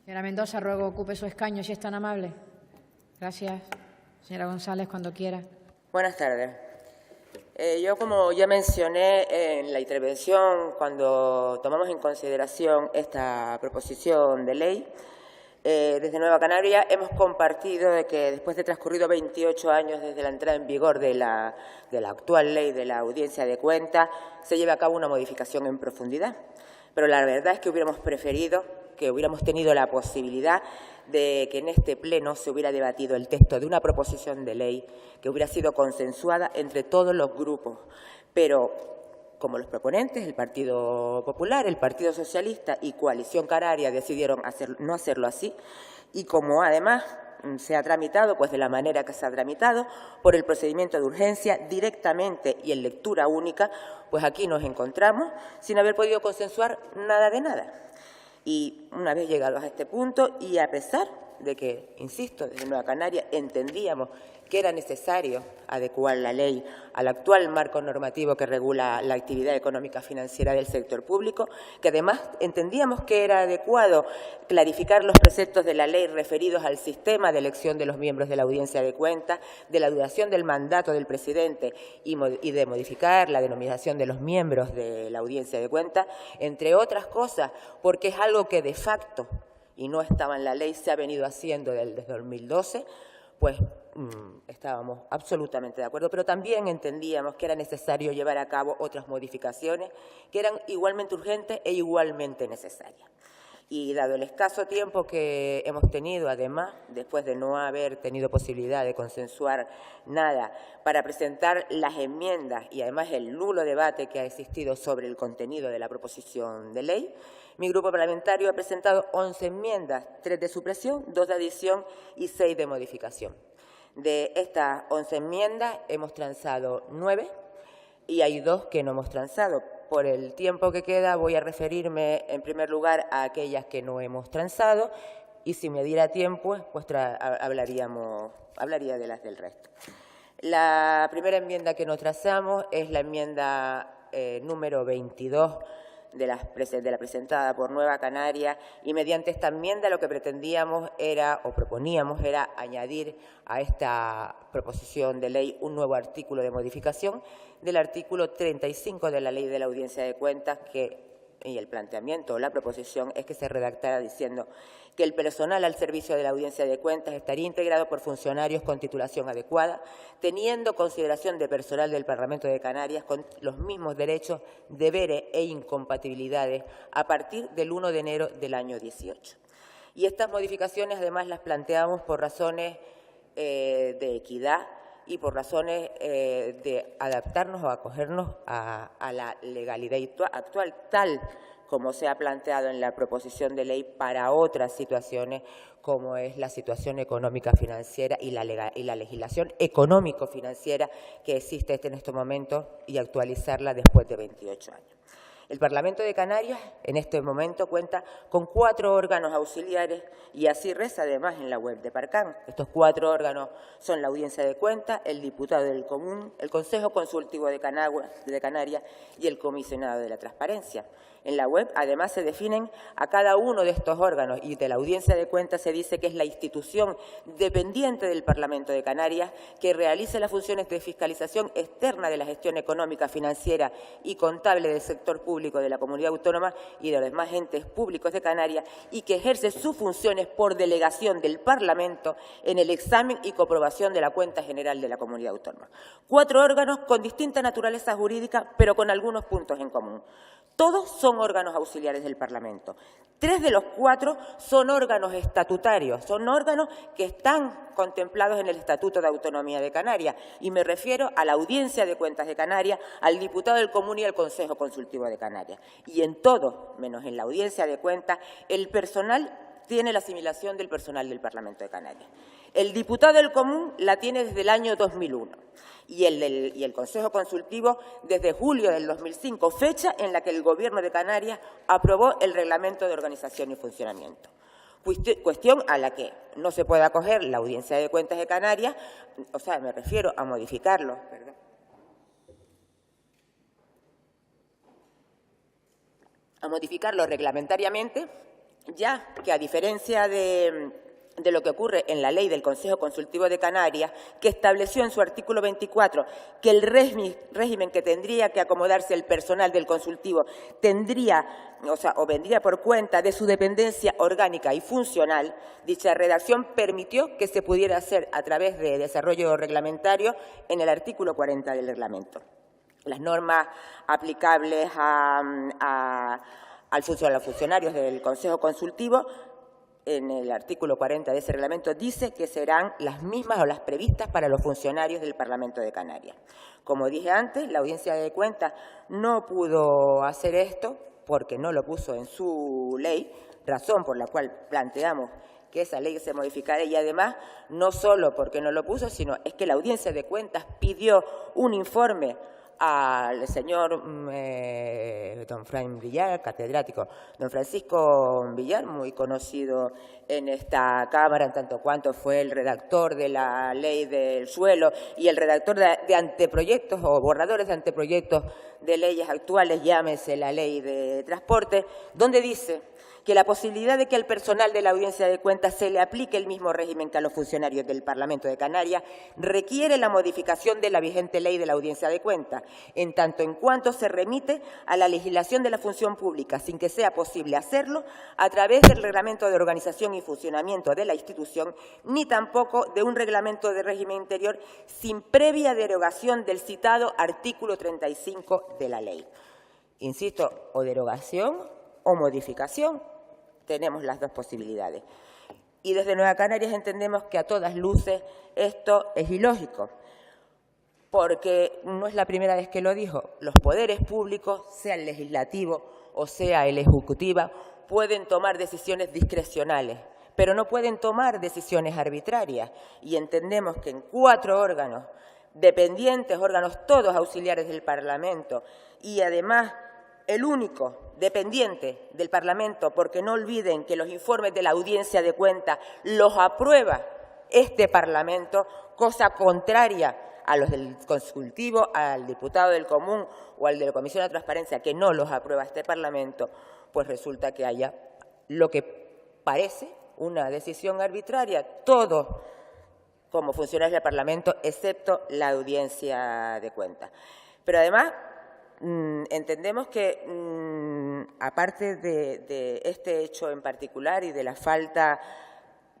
Señora Mendoza, ruego ocupe su escaño si es tan amable. Gracias. Señora González, cuando quiera. Buenas tardes. Yo, como ya mencioné en la intervención, cuando tomamos en consideración esta proposición de ley, desde Nueva Canaria hemos compartido de que después de transcurrido 28 años desde la entrada en vigor de la actual ley de la audiencia de cuentas, se lleve a cabo una modificación en profundidad. Pero la verdad es que hubiéramos preferido que hubiéramos tenido la posibilidad de que en este pleno se hubiera debatido el texto de una proposición de ley que hubiera sido consensuada entre todos los grupos. Pero, como los proponentes, el Partido Popular, el Partido Socialista y Coalición Canaria decidieron no hacerlo así, y como además se ha tramitado pues de la manera que se ha tramitado, por el procedimiento de urgencia, directamente y en lectura única, pues aquí nos encontramos sin haber podido consensuar nada de nada. Y una vez llegados a este punto, y a pesar de que, insisto, desde Nueva Canaria entendíamos que era necesario adecuar la ley al actual marco normativo que regula la actividad económica financiera del sector público, que además entendíamos que era adecuado clarificar los preceptos de la ley referidos al sistema de elección de los miembros de la audiencia de cuentas, de la duración del mandato del presidente y de modificar la denominación de los miembros de la audiencia de cuentas, entre otras cosas, porque es algo que de facto, y no estaba en la ley, se ha venido haciendo desde 2012, pues estábamos absolutamente de acuerdo, pero también entendíamos que era necesario llevar a cabo otras modificaciones que eran igualmente urgentes e igualmente necesarias. Y dado el escaso tiempo que hemos tenido, además, después de no haber tenido posibilidad de consensuar nada para presentar las enmiendas y además el nulo debate que ha existido sobre el contenido de la proposición de ley, mi grupo parlamentario ha presentado 11 enmiendas, 3 de supresión, 2 de adición y 6 de modificación. De estas 11 enmiendas hemos transado 9 y hay 2 que no hemos transado. Por el tiempo que queda voy a referirme en primer lugar a aquellas que no hemos transado y si me diera tiempo pues hablaría de las del resto. La primera enmienda que no transamos es la enmienda número 22 de la presentada por Nueva Canaria, y mediante esta enmienda lo que pretendíamos era, o proponíamos, era añadir a esta proposición de ley un nuevo artículo de modificación del artículo 35 de la Ley de la Audiencia de Cuentas, y el planteamiento o la proposición es que se redactara diciendo que el personal al servicio de la Audiencia de Cuentas estaría integrado por funcionarios con titulación adecuada, teniendo consideración de personal del Parlamento de Canarias con los mismos derechos, deberes e incompatibilidades a partir del 1 de enero del año 18. Y estas modificaciones además las planteamos por razones de equidad y por razones de adaptarnos o acogernos a la legalidad actual, tal como se ha planteado en la proposición de ley para otras situaciones, como es la situación económica financiera y la legislación económico-financiera que existe en estos momentos y actualizarla después de 28 años. El Parlamento de Canarias en este momento cuenta con 4 órganos auxiliares y así reza además en la web de Parcán. Estos 4 órganos son la Audiencia de Cuentas, el Diputado del Común, el Consejo Consultivo de Canarias y el Comisionado de la Transparencia. En la web, además, se definen a cada uno de estos órganos y de la Audiencia de Cuentas se dice que es la institución dependiente del Parlamento de Canarias que realice las funciones de fiscalización externa de la gestión económica, financiera y contable del sector público de la comunidad autónoma y de los demás entes públicos de Canarias y que ejerce sus funciones por delegación del Parlamento en el examen y comprobación de la cuenta general de la comunidad autónoma. 4 órganos con distinta naturaleza jurídica, pero con algunos puntos en común. Todos son órganos auxiliares del Parlamento. 3 de los 4 son órganos estatutarios, son órganos que están contemplados en el Estatuto de Autonomía de Canarias. Y me refiero a la Audiencia de Cuentas de Canarias, al Diputado del Común y al Consejo Consultivo de Canarias. Y en todo, menos en la Audiencia de Cuentas, el personal tiene la asimilación del personal del Parlamento de Canarias. El Diputado del Común la tiene desde el año 2001 y el Consejo Consultivo desde julio del 2005, fecha en la que el Gobierno de Canarias aprobó el Reglamento de Organización y Funcionamiento. Cuestión a la que no se puede acoger la Audiencia de Cuentas de Canarias, o sea, me refiero a modificarlo, ¿verdad? A modificarlo reglamentariamente ya que a diferencia de lo que ocurre en la ley del Consejo Consultivo de Canarias, que estableció en su artículo 24 que el régimen que tendría que acomodarse el personal del consultivo tendría, o vendría por cuenta de su dependencia orgánica y funcional, dicha redacción permitió que se pudiera hacer a través de desarrollo reglamentario en el artículo 40 del reglamento. Las normas aplicables a los funcionarios del Consejo Consultivo en el artículo 40 de ese reglamento dice que serán las mismas o las previstas para los funcionarios del Parlamento de Canarias. Como dije antes, la Audiencia de Cuentas no pudo hacer esto porque no lo puso en su ley, razón por la cual planteamos que esa ley se modificara y además no solo porque no lo puso, sino es que la Audiencia de Cuentas pidió un informe al señor don Fran Villar, catedrático, don Francisco Villar, muy conocido en esta Cámara, en tanto cuanto fue el redactor de la ley del suelo y el redactor de anteproyectos o borradores de anteproyectos de leyes actuales, llámese la ley de transporte, donde dice que la posibilidad de que al personal de la Audiencia de Cuentas se le aplique el mismo régimen que a los funcionarios del Parlamento de Canarias requiere la modificación de la vigente ley de la Audiencia de Cuentas, en tanto en cuanto se remite a la legislación de la función pública, sin que sea posible hacerlo a través del reglamento de organización y funcionamiento de la institución, ni tampoco de un reglamento de régimen interior sin previa derogación del citado artículo 35 de la ley. Insisto, o derogación o modificación. Tenemos las dos posibilidades. Y desde Nueva Canarias entendemos que a todas luces esto es ilógico, porque no es la primera vez que lo dijo. Los poderes públicos, sea el legislativo o sea el ejecutivo, pueden tomar decisiones discrecionales, pero no pueden tomar decisiones arbitrarias. Y entendemos que en 4 órganos dependientes, órganos todos auxiliares del Parlamento, y además el único dependiente del Parlamento, porque no olviden que los informes de la Audiencia de Cuentas los aprueba este Parlamento, cosa contraria a los del consultivo, al diputado del común o al de la Comisión de Transparencia, que no los aprueba este Parlamento, pues resulta que haya lo que parece una decisión arbitraria, todos como funcionarios del Parlamento, excepto la Audiencia de Cuentas. Pero además entendemos que, aparte de este hecho en particular y de la falta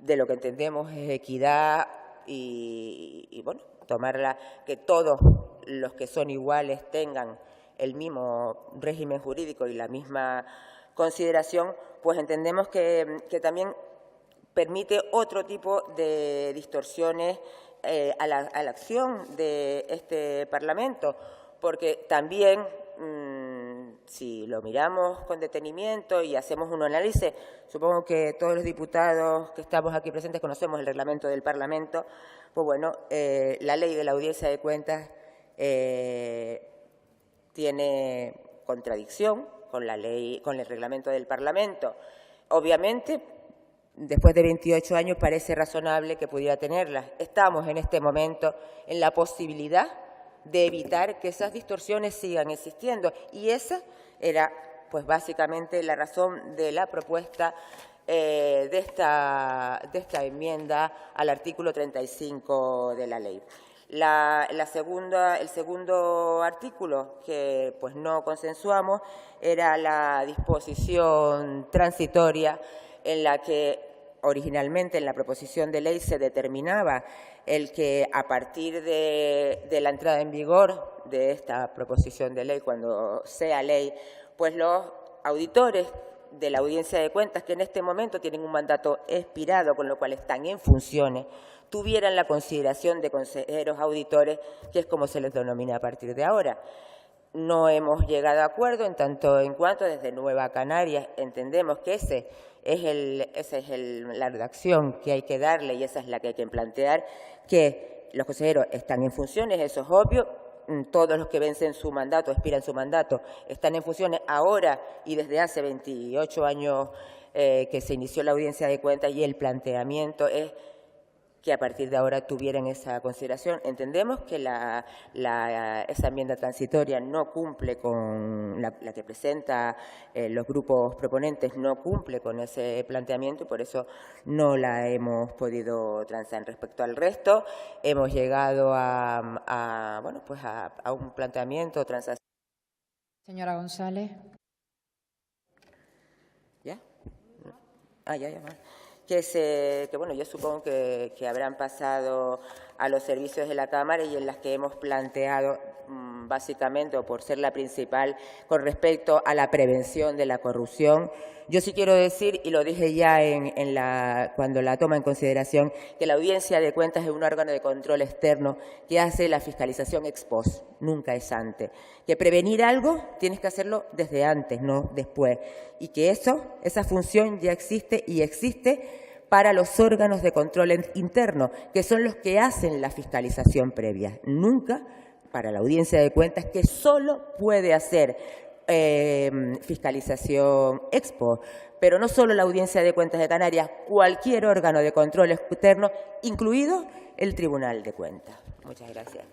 de lo que entendemos es equidad y bueno, tomarla, que todos los que son iguales tengan el mismo régimen jurídico y la misma consideración, pues entendemos que también permite otro tipo de distorsiones a la acción de este Parlamento, porque también, si lo miramos con detenimiento y hacemos un análisis, supongo que todos los diputados que estamos aquí presentes conocemos el reglamento del Parlamento, pues bueno, la ley de la Audiencia de Cuentas tiene contradicción con la ley, con el reglamento del Parlamento. Obviamente, después de 28 años parece razonable que pudiera tenerla. Estamos en este momento en la posibilidad de evitar que esas distorsiones sigan existiendo. Y esa era, pues, básicamente la razón de la propuesta de esta enmienda al artículo 35 de la ley. El segundo artículo que pues no consensuamos era la disposición transitoria en la que originalmente en la proposición de ley se determinaba el que a partir de la entrada en vigor de esta proposición de ley, cuando sea ley, pues los auditores de la Audiencia de Cuentas, que en este momento tienen un mandato expirado, con lo cual están en funciones, tuvieran la consideración de consejeros auditores, que es como se les denomina a partir de ahora. No hemos llegado a acuerdo en tanto en cuanto desde Nueva Canarias entendemos que esa es la redacción que hay que darle y esa es la que hay que plantear, que los consejeros están en funciones, eso es obvio. Todos los que vencen su mandato, expiran su mandato, están en funciones ahora y desde hace 28 años que se inició la Audiencia de Cuentas, y el planteamiento es que a partir de ahora tuvieran esa consideración. Entendemos que esa enmienda transitoria no cumple con la que presenta los grupos proponentes, no cumple con ese planteamiento y por eso no la hemos podido transar. Respecto al resto, hemos llegado a un planteamiento transaccional. Señora González. ¿Ya? Ya. Que bueno, yo supongo que habrán pasado a los servicios de la Cámara y en las que hemos planteado básicamente, o por ser la principal, con respecto a la prevención de la corrupción. Yo sí quiero decir, y lo dije ya cuando la toma en consideración, que la Audiencia de Cuentas es un órgano de control externo que hace la fiscalización ex post, nunca es antes. Que prevenir algo tienes que hacerlo desde antes, no después. Y que esa función ya existe y existe para los órganos de control interno, que son los que hacen la fiscalización previa. Nunca para la Audiencia de Cuentas, que solo puede hacer fiscalización ex post, pero no solo la Audiencia de Cuentas de Canarias, cualquier órgano de control externo, incluido el Tribunal de Cuentas. Muchas gracias.